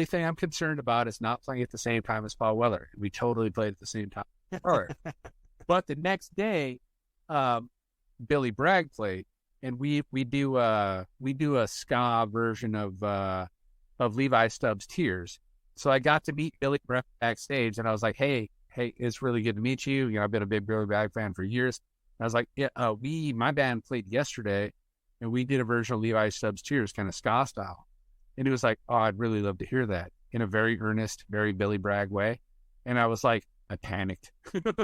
thing I'm concerned about is not playing at the same time as Paul Weller. We totally played at the same time. All right. But the next day, Billy Bragg played, and we do a ska version of Levi Stubbs' Tears. So I got to meet Billy Bragg backstage, and I was like, hey, it's really good to meet you. You know, I've been a big Billy Bragg fan for years. And I was like, yeah, my band played yesterday, and we did a version of Levi Stubbs' Tears, kind of ska style. And he was like, oh, I'd really love to hear that, in a very earnest, very Billy Bragg way. And I was like, I panicked.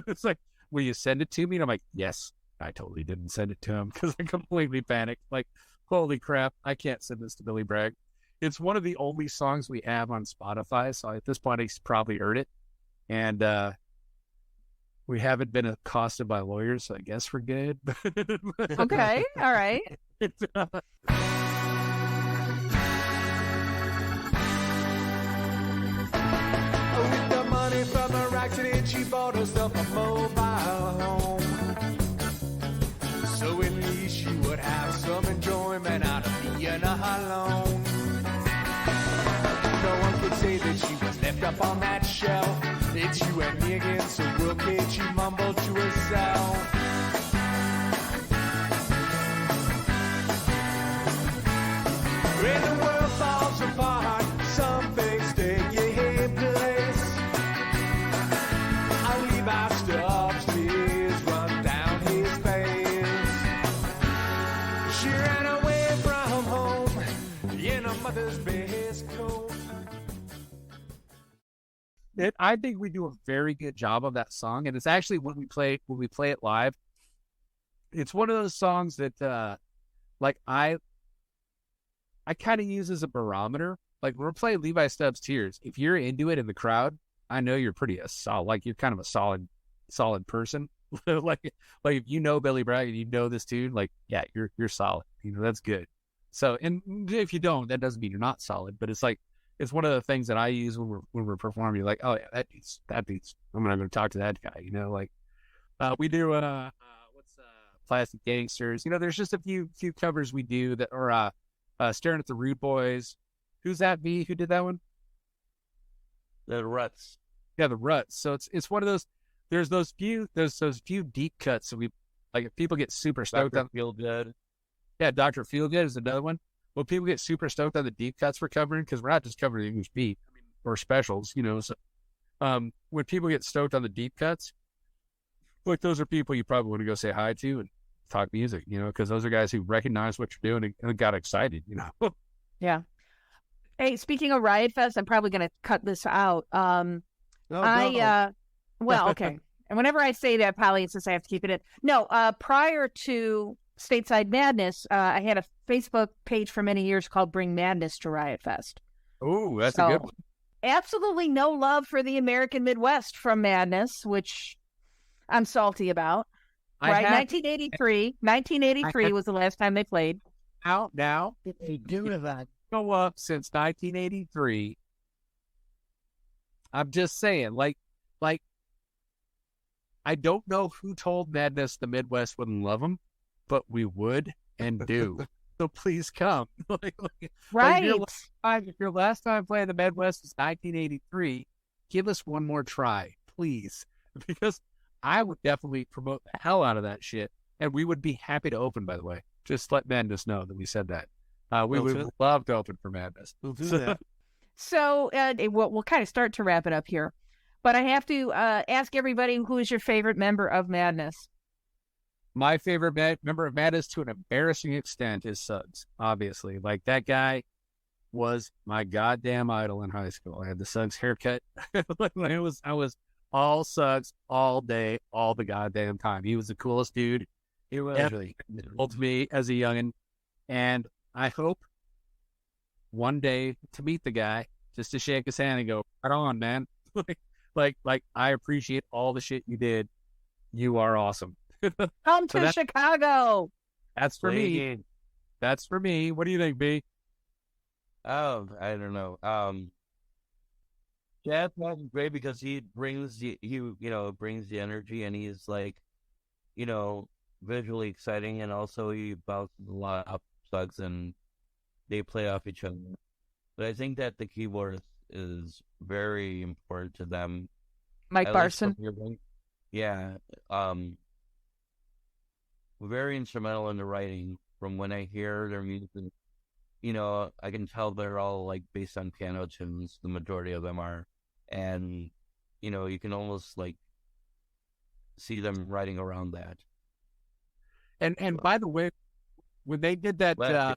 It's like, will you send it to me? And I'm like, yes. I totally didn't send it to him because I completely panicked. Like, holy crap, I can't send this to Billy Bragg. It's one of the only songs we have on Spotify, so at this point he's probably heard it. And we haven't been accosted by lawyers, so I guess we're good. Okay, all right. With the money from her accident, she bought herself a mobile home. So at least she would have some enjoyment out of being alone. No one could say that she was left up on that shelf. It's you and me against the world, kid, she mumbled to herself. When the world falls apart, some things take you in place. I'll leave our Stubbs, tears run down his face. She ran away from home in her mother's best coat. I think we do a very good job of that song, and it's actually when we play it live, it's one of those songs that like I kind of use as a barometer. Like when we're playing Levi Stubbs' Tears, if you're into it in the crowd, I know you're pretty solid. Like you're kind of a solid person. like if you know Billy Bragg and you know this tune, like yeah, you're solid. You know, that's good. So, and if you don't, that doesn't mean you're not solid. But it's like it's one of the things that I use when we're performing. You're like, oh yeah, that beats. I'm not going to talk to that guy. You know, like we do Plastic Gangsters. You know, there's just a few covers we do that are Staring at the Rude Boys. Who's that? V? Who did that one? The Ruts. Yeah, the Ruts. So it's one of those. There's those few deep cuts that we like. If people get super stoked on Feel Good. Yeah, Dr. Feelgood is another one. Well, people get super stoked on the deep cuts we're covering because we're not just covering the English beat, or specials, you know. So when people get stoked on the deep cuts, like those are people you probably want to go say hi to and talk music, you know, because those are guys who recognize what you're doing and got excited, you know. Yeah. Hey, speaking of Riot Fest, I'm probably going to cut this out. No. Well, okay. And whenever I say that, Polly insists I have to keep it in. No, prior to Stateside Madness, I had a Facebook page for many years called Bring Madness to Riot Fest. Oh, that's a good one. Absolutely no love for the American Midwest from Madness, which I'm salty about. Right, 1983 was the last time they played. Out now. They do that. Go up since 1983. I'm just saying, like, I don't know who told Madness the Midwest wouldn't love them, but we would and do. So please come. Right. If your last time playing the Midwest is 1983, give us one more try, please. Because I would definitely promote the hell out of that shit. And we would be happy to open, by the way. Just let Madness know that we said that. We would love to open for Madness. We'll do that. So we'll kind of start to wrap it up here. But I have to ask everybody, who is your favorite member of Madness? My favorite member of Madness, to an embarrassing extent, is Suggs, obviously. Like, that guy was my goddamn idol in high school. I had the Suggs haircut. I was all sucks all day, all the goddamn time. He was the coolest dude. It was ever really told me as a youngin', and I hope one day to meet the guy, just to shake his hand and go, right on, man. like I appreciate all the shit you did. You are awesome. Come to Chicago. That's for Play a me. game. That's for me. What do you think, B? Oh, I don't know. Jazz is great because he brings brings the energy, and he's like, visually exciting, and also he bounces a lot of thugs and they play off each other. But I think that the keyboard is very important to them. Mike At least Barson. from your- Yeah. Very instrumental in the writing. From when I hear their music, I can tell they're all like based on piano tunes. The majority of them are, and you can almost like see them writing around that. And by the way, when they did that, Well,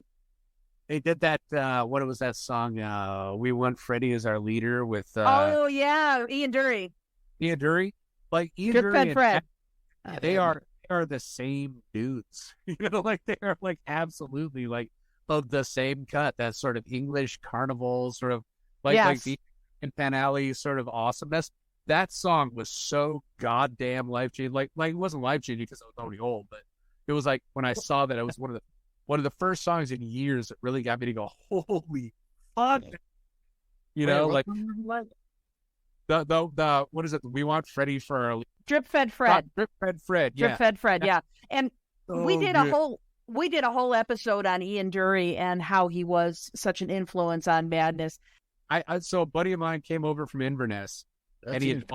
what was that song? We Want Freddie as Our Leader with Oh yeah, Ian Dury. Ian Dury. Like Ian Good Dury friend and Fred. they are the same dudes. Like they are like absolutely like of the same cut. That sort of English carnival sort of like the in Pan Alley sort of awesomeness. That song was so goddamn life changing. Like it wasn't life changing because I was already old, but it was like when I saw that, it was one of the first songs in years that really got me to go, holy fuck. The what is it? We Want Freddie for our Drip Fed Fred. Drip Fed Fred. Yeah. Drip Fed Fred. Yeah. And we So did good. we did a whole episode on Ian Dury and how he was such an influence on Madness. So a buddy of mine came over from Inverness, and he had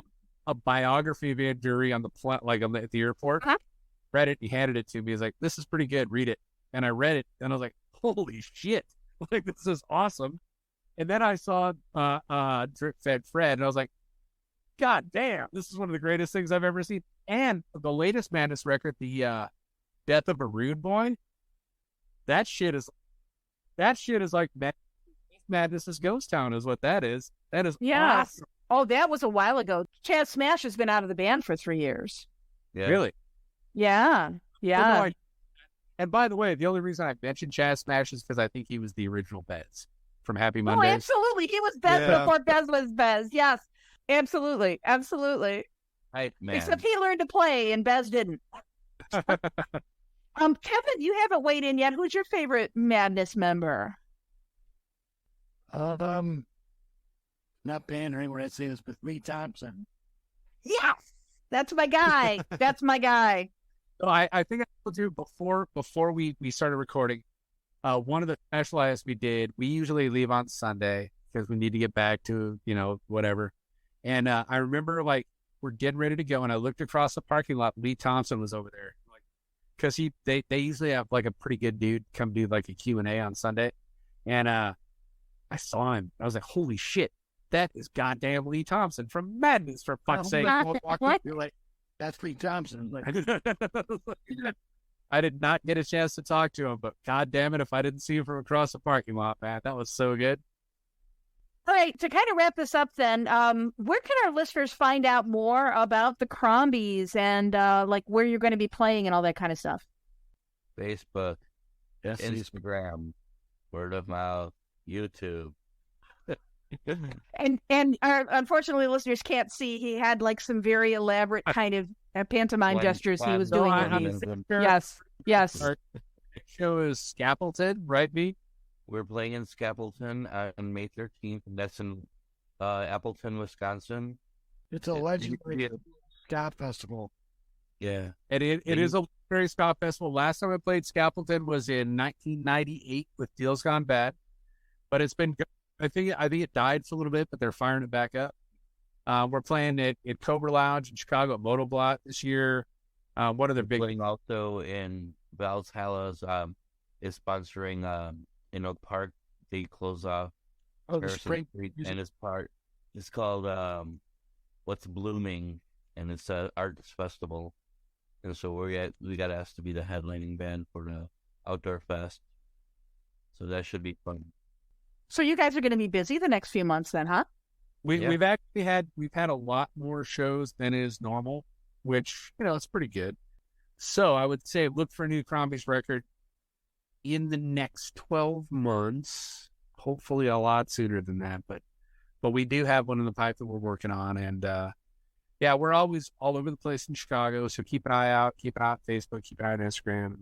a biography of Ian Dury on the at the airport. Huh? Read it. He handed it to me. He's like, "This is pretty good. Read it." And I read it, and I was like, "Holy shit! Like this is awesome." And then I saw Drip Fed Fred, and I was like, "God damn, this is one of the greatest things I've ever seen." And the latest Madness record, the Death of a Rude Boy, that shit is like Madness's Ghost Town is what that is. That is awesome. Oh, that was a while ago. Chad Smash has been out of the band for 3 years. Yeah. Really? Yeah. Yeah. Well, no, and by the way, the only reason I mentioned Chad Smash is because I think he was the original Bez from Happy Oh, Mondays. absolutely. He was Bez before Bez was Bez. Yes. Absolutely. Absolutely. Hype man. Except he learned to play and Bez didn't. Kevin, you haven't weighed in yet. Who's your favorite Madness member? Not pandering when I say this, but Lee Thompson. Yes. That's my guy. That's my guy. So I think I told you before we started recording, one of the specialized we did, we usually leave on Sunday because we need to get back to, whatever. And I remember like we're getting ready to go, and I looked across the parking lot. Lee Thompson was over there, like, because they usually have like a pretty good dude come do like a Q&A on Sunday, and I saw him. I was like, holy shit, that is goddamn Lee Thompson from Madness, for fuck's sake. You're like, that's Lee Thompson. Like, I did not get a chance to talk to him, but god damn it, if I didn't see him from across the parking lot, man, that was so good. All right, to kind of wrap this up then, where can our listeners find out more about the Crombies and like where you're going to be playing and all that kind of stuff? Facebook, yes, Instagram, word of mouth, YouTube. And unfortunately, listeners can't see. He had like some very elaborate kind of pantomime gestures he was doing. Yes. Our show is Scapleton, right, B? We're playing in Scapleton on May 13th, and that's in Appleton, Wisconsin. it's a legendary ska festival. Yeah. And it is a very ska festival. Last time I played Scapleton was in 1998 with Deals Gone Bad, but it's been. I think it died for a little bit, but they're firing it back up. We're playing it at Cobra Lounge in Chicago at Motoblot this year. One of their big Playing also in Valhalla's is sponsoring in Oak Park. They close off Oh, the Harrison spring Street, music. and it's called What's Blooming, and it's a arts festival. And so we got asked to be the headlining band for the outdoor fest. So that should be fun. So you guys are going to be busy the next few months then, huh? We've actually had a lot more shows than is normal, which, it's pretty good. So I would say look for a new Crombies record in the next 12 months, hopefully a lot sooner than that, but we do have one in the pipe that we're working on, and we're always all over the place in Chicago, so keep an eye out on Facebook, keep an eye on Instagram,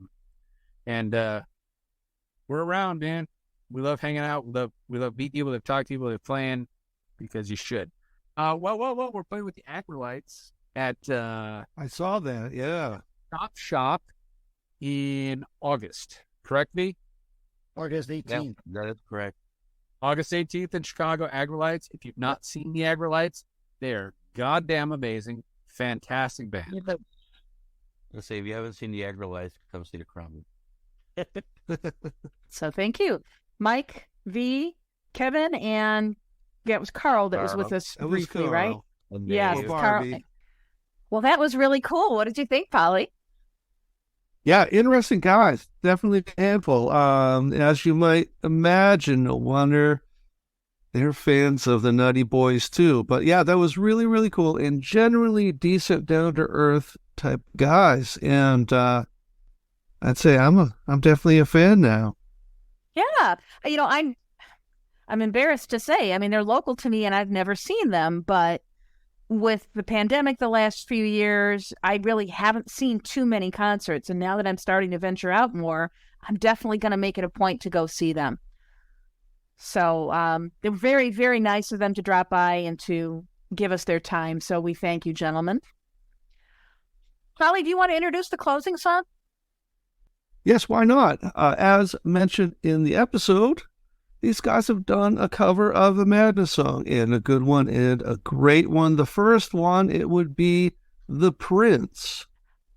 and we're around, man. We love hanging out, we love meeting people, we love talking to people, we love playing, because you should. Well, we're playing with the Acolytes at I saw that, yeah. Shop in August. Correct me? August 18th. Yeah, that is correct. August 18th in Chicago, Agrolites. If you've not seen the Agrolites, they're goddamn amazing. Fantastic band. Let's say if you haven't seen the Agrolites, come see the Crombies. So thank you. Mike, V, Kevin, and it was Carl that was with us briefly, right? Yes, Carl. Well, that was really cool. What did you think, Polly? Yeah, interesting guys. Definitely a handful. As you might imagine, no wonder they're fans of the Nutty Boys too. But yeah, that was really, really cool and generally decent, down-to-earth type guys. And I'd say I'm definitely a fan now. Yeah, I'm embarrassed to say. I mean, they're local to me, and I've never seen them, but with the pandemic the last few years, I really haven't seen too many concerts. And now that I'm starting to venture out more, I'm definitely going to make it a point to go see them. So they were very, very nice of them to drop by and to give us their time. So we thank you, gentlemen. Polly, do you want to introduce the closing song? Yes, why not? As mentioned in the episode, these guys have done a cover of a Madness song, and a good one and a great one. The first one, it would be The Prince.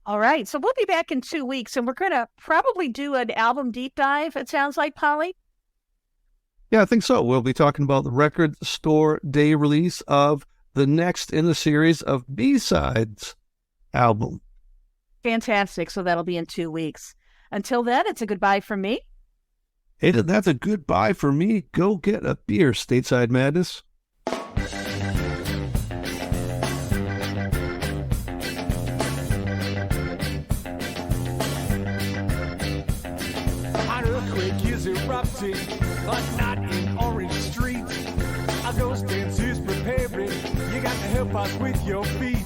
All right. So we'll be back in 2 weeks, and we're going to probably do an album deep dive, it sounds like, Polly. Yeah, I think so. We'll be talking about the record store day release of the next in the series of B-Sides album. Fantastic. So that'll be in 2 weeks. Until then, it's a goodbye from me. Hey, that's a goodbye for me. Go get a beer, Stateside Madness. An earthquake is erupting, but not in Orange Street. A ghost dance is preparing. You got to help us with your feet.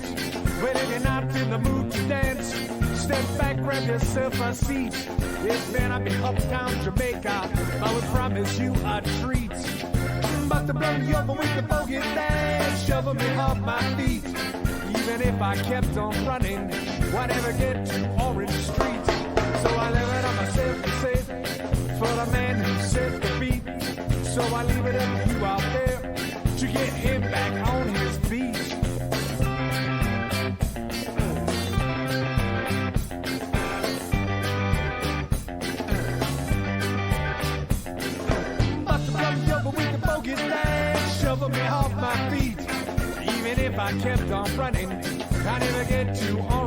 Well, if you're not in the mood to dance, step back, grab yourself a seat. It's gonna be uptown Jamaica. I would promise you a treat. But to blow you over with the bogey dance, shoving me off my feet. Even if I kept on running, why'd ever get to Orange Street? So I leave it on myself to say, for the man who set the beat. So I leave it up to you out there to get him back on his feet. Shoving me off my feet. Even if I kept on running, I never get to Orange.